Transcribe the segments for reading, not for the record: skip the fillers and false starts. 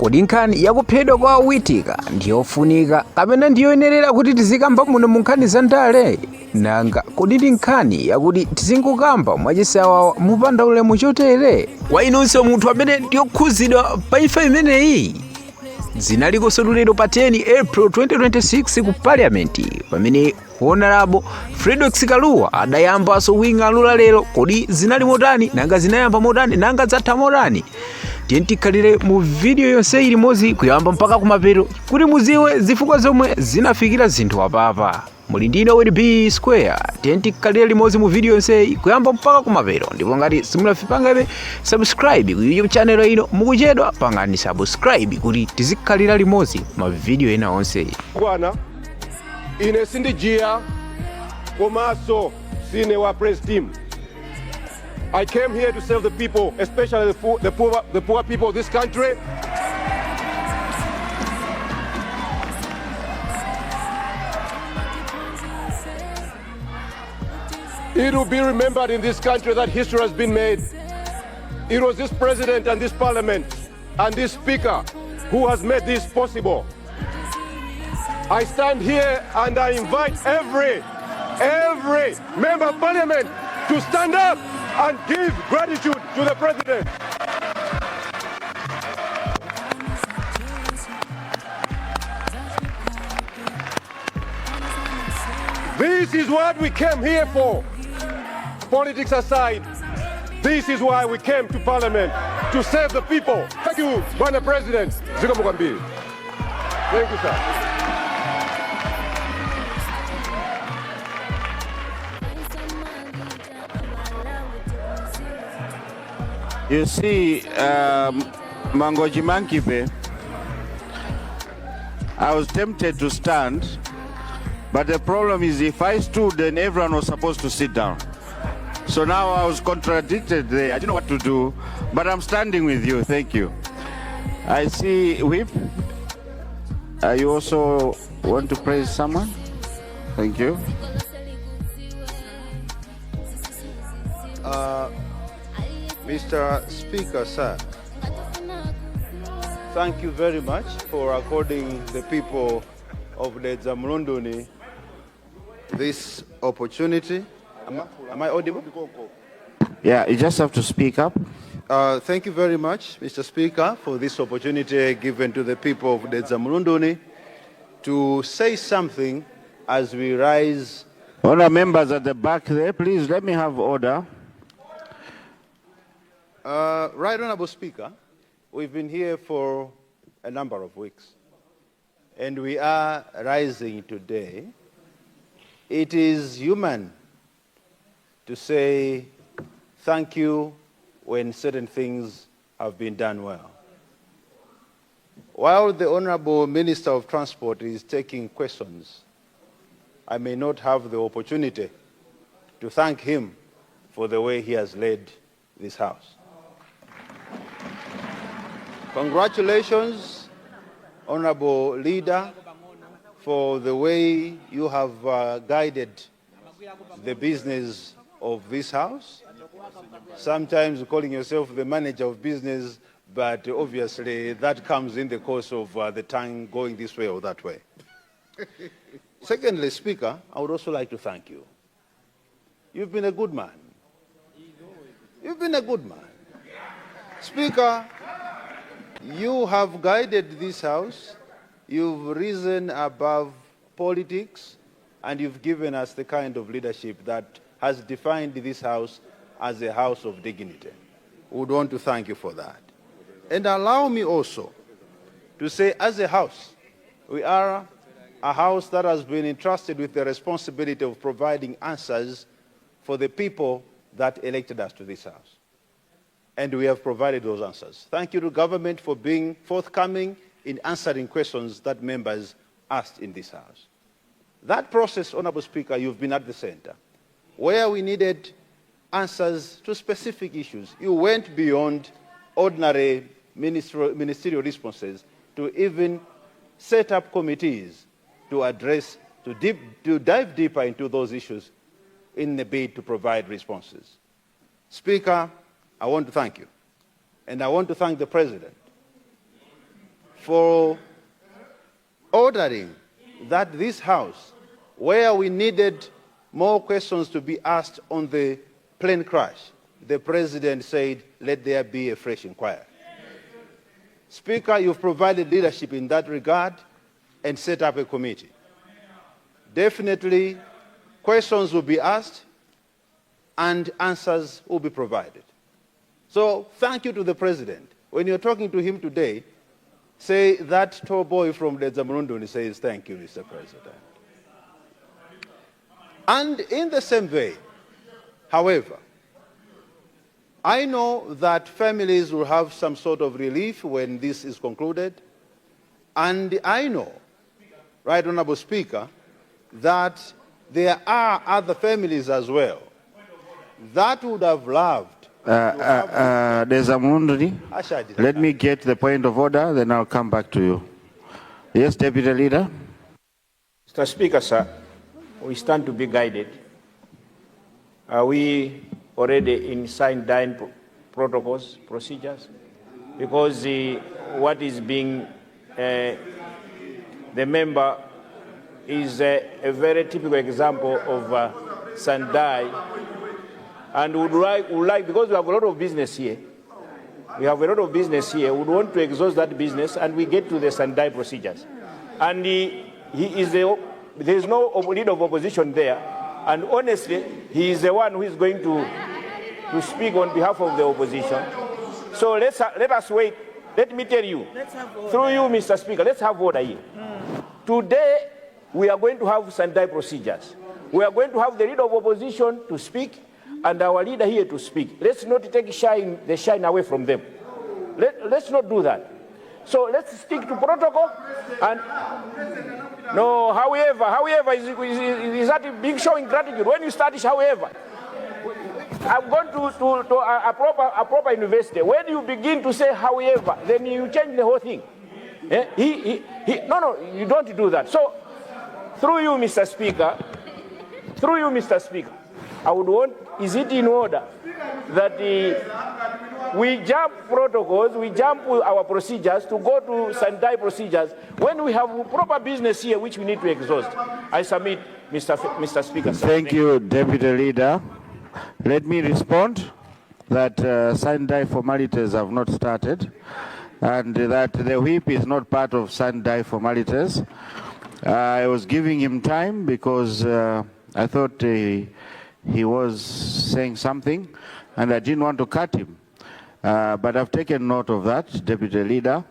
kodi nkhani yakuphedwa kwa Witika ndiyofunika kapena ndiyoyenerera kuti tizikamba muno mu nkhani za ndale? Nanga kodi ndi nkhani yakuti tizingokamba mwachisawawa mupanda ulemu chotere? Kwa inonso munthu amene ndiyokhuzidwa pa imfa imeneyi, dzina likonso lero pa 10 April 2026 ku parliament pamene Honorable Fredokiss Kalua adayambanso kuwinga alula lero. Kodi zinali motani, nanga zinayamba motani, nanga zatha motani? Tiye tikhalire mu video yonse ilimozi kuyamba mpaka kumapeto kuti muziwe zifukwa zomwe zinafikira zinthu apapa. Muli ndine WB Square, tiye tikhalire limozi mu video yonse kuyamba mpaka kumapeto. Ndipo ngati simunapangabe subscribe ku YouTube channel ino mukuchedwa pangani subscribe kuti tizikhalira limozi ma video ena onse. Bwana ine sindijia komaso sine wa press team. I came here to serve the people, especially the poor people of this country. It will be remembered in this country that history has been made. It was this president and this parliament and this speaker who has made this possible. I stand here and I invite every member of parliament to stand up and give gratitude to the president. This is what we came here for. Politics aside, this is why we came to parliament, to serve the people. Thank you, Bwana President. Thank you, sir. You see, Mangoji Mankipe, I was tempted to stand, but the problem is if I stood, then everyone was supposed to sit down. So now I was contradicted there. I didn't know what to do, but I'm standing with you. Thank you. I see Whip. You also want to praise someone? Thank you. Mr. Speaker, sir, thank you very much for according the people of the Zamrunduni this opportunity. Am I audible? Yeah, you just have to speak up. Thank you very much, Mr. Speaker, for this opportunity given to the people of the Zamrunduni to say something as we rise. All the members at the back there, please let me have order. Right Honorable Speaker, we've been here for a number of weeks, and we are rising today. It is human to say thank you when certain things have been done well. While the Honorable Minister of Transport is taking questions, I may not have the opportunity to thank him for the way he has led this House. Congratulations, Honorable Leader, for the way you have guided the business of this House. Sometimes calling yourself the manager of business, but obviously that comes in the course of the time going this way or that way. Secondly, Speaker, I would also like to thank you. You've been a good man. You've been a good man. Speaker, you have guided this House, you've risen above politics, and you've given us the kind of leadership that has defined this House as a house of dignity. We would want to thank you for that. And allow me also to say, as a House, we are a House that has been entrusted with the responsibility of providing answers for the people that elected us to this House. And we have provided those answers. Thank you to government for being forthcoming in answering questions that members asked in this House. That process, Honorable Speaker, you've been at the center. Where we needed answers to specific issues, you went beyond ordinary ministerial responses to even set up committees to address, to dive deeper into those issues in the bid to provide responses. Speaker, I want to thank you. And I want to thank the President for ordering that this House, where we needed more questions to be asked on the plane crash, the President said, let there be a fresh inquiry. Speaker, you've provided leadership in that regard and set up a committee. Definitely, questions will be asked and answers will be provided. So thank you to the President. When you're talking to him today, say that tall boy from Ledzamurundu says, thank you, Mr. President. And in the same way, however, I know that families will have some sort of relief when this is concluded. And I know, Right Honorable Speaker, that there are other families as well that would have loved. There's a Mundri. Let me get the point of order, then I'll come back to you. Yes, Deputy Leader. Mr. Speaker, sir, we stand to be guided. Are we already in signed protocols, procedures? Because what is being, the member is a very typical example of Sandai, and would like, because we have a lot of business here, we want to exhaust that business and we get to the Sandai procedures. And there is no leader of opposition there, and honestly, he is the one who is going to speak on behalf of the opposition. So let us wait. Let me tell you, through you, Mr. Speaker, let's have order here. Today, we are going to have Sandai procedures. We are going to have the leader of opposition to speak and our leader here to speak. Let's not take the shine away from them. Let's not do that. So let's stick to protocol. And no, however, is that a big showing gratitude? When you start, however, I've gone to a proper university. When you begin to say however, then you change the whole thing. No, you don't do that. So, through you, Mr. Speaker, I would want, is it in order that we jump protocols, we jump our procedures to go to Sandai procedures when we have proper business here which we need to exhaust? I submit, Mr. Speaker. Thank you, Deputy Leader. Let me respond that Sandai formalities have not started and that the whip is not part of Sandai formalities. I was giving him time because I thought he was saying something and I didn't want to cut him. But I've taken note of that, Deputy Leader,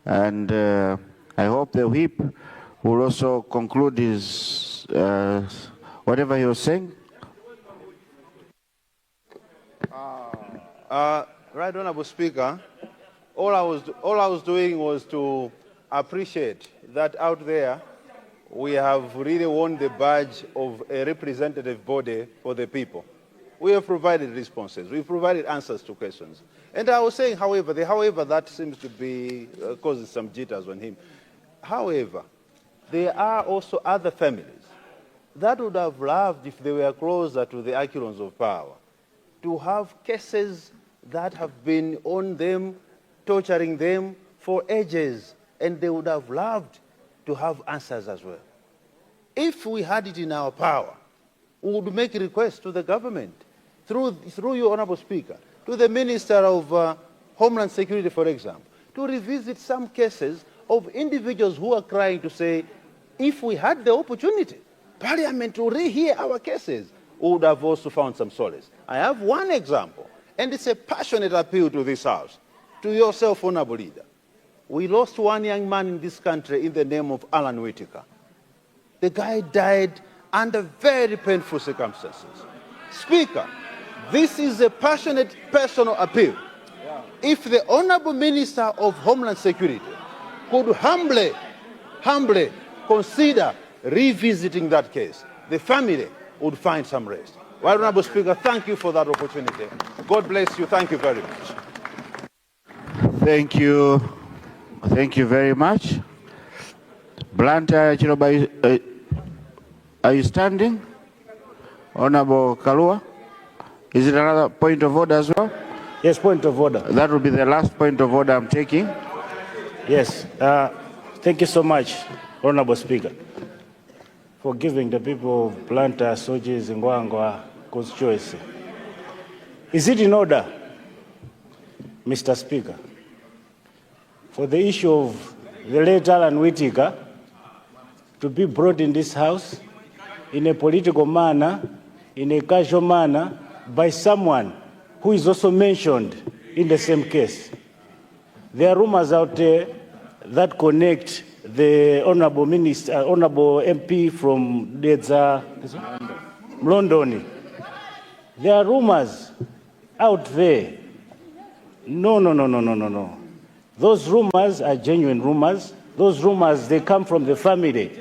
and I hope the whip will also conclude his whatever he was saying. Right Honorable Speaker, all I was doing was to appreciate that out there we have really won the badge of a representative body for the people. We have provided responses. We've provided answers to questions. And I was saying, however, that seems to be causing some jitters on him. However, there are also other families that would have loved, if they were closer to the echelons of power, to have cases that have been on them, torturing them for ages, and they would have loved to have answers as well. If we had it in our power, we would make a request to the government, through you, Honorable Speaker, to the Minister of Homeland Security, for example, to revisit some cases of individuals who are crying to say, if we had the opportunity, Parliament to rehear our cases, we would have also found some solace. I have one example, and it's a passionate appeal to this House, to yourself, Honorable Leader. We lost one young man in this country in the name of Alan Whitaker. The guy died under very painful circumstances. Speaker, this is a passionate personal appeal. If the Honorable Minister of Homeland Security could humbly consider revisiting that case, the family would find some rest. Well, Honorable Speaker, thank you for that opportunity. God bless you. Thank you very much. Thank you. Thank you very much. Blantyre, are you standing? Honorable Kalua? Is it another point of order as well? Yes, point of order. That will be the last point of order I'm taking. Yes. Thank you so much, Honorable Speaker, for giving the people of Planta, Sojes, and Ngwangwa constituency. Is it in order, Mr. Speaker, for the issue of the late Alan Whittaker to be brought in this House in a political manner, in a casual manner, by someone who is also mentioned in the same case? There are rumors out there that connect the Honorable Minister, Honorable MP from London. There are rumors out there. No. Those rumors are genuine rumors. Those rumors, they come from the family.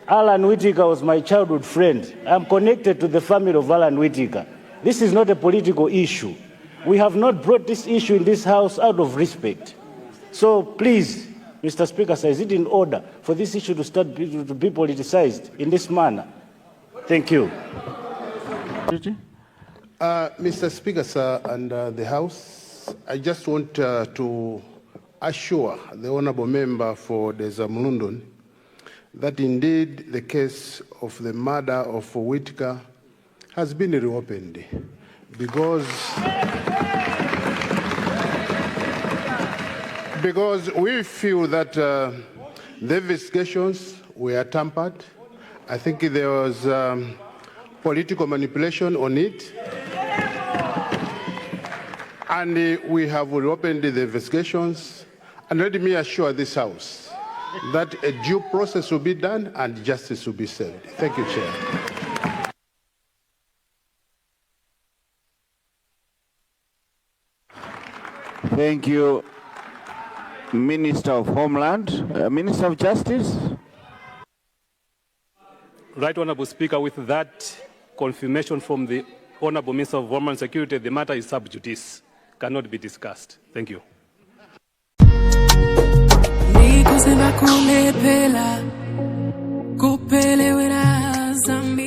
Alan Whittaker was my childhood friend. I'm connected to the family of Alan Whittaker. This is not a political issue. We have not brought this issue in this House out of respect. So please, Mr. Speaker, sir, is it in order for this issue to start to be politicized in this manner? Thank you. Mr. Speaker, sir, and the House, I just want to assure the honourable member for Desamulundun that indeed the case of the murder of Whittaker has been reopened because we feel that the investigations were tampered. I think there was political manipulation on it. And we have reopened the investigations. And let me assure this House that a due process will be done and justice will be served. Thank you, Chair. Thank you, Minister of Homeland. Minister of Justice. Right, Honourable Speaker, with that confirmation from the Honourable Minister of Homeland Security, the matter is sub judice, cannot be discussed. Thank you. Kupele wena zambi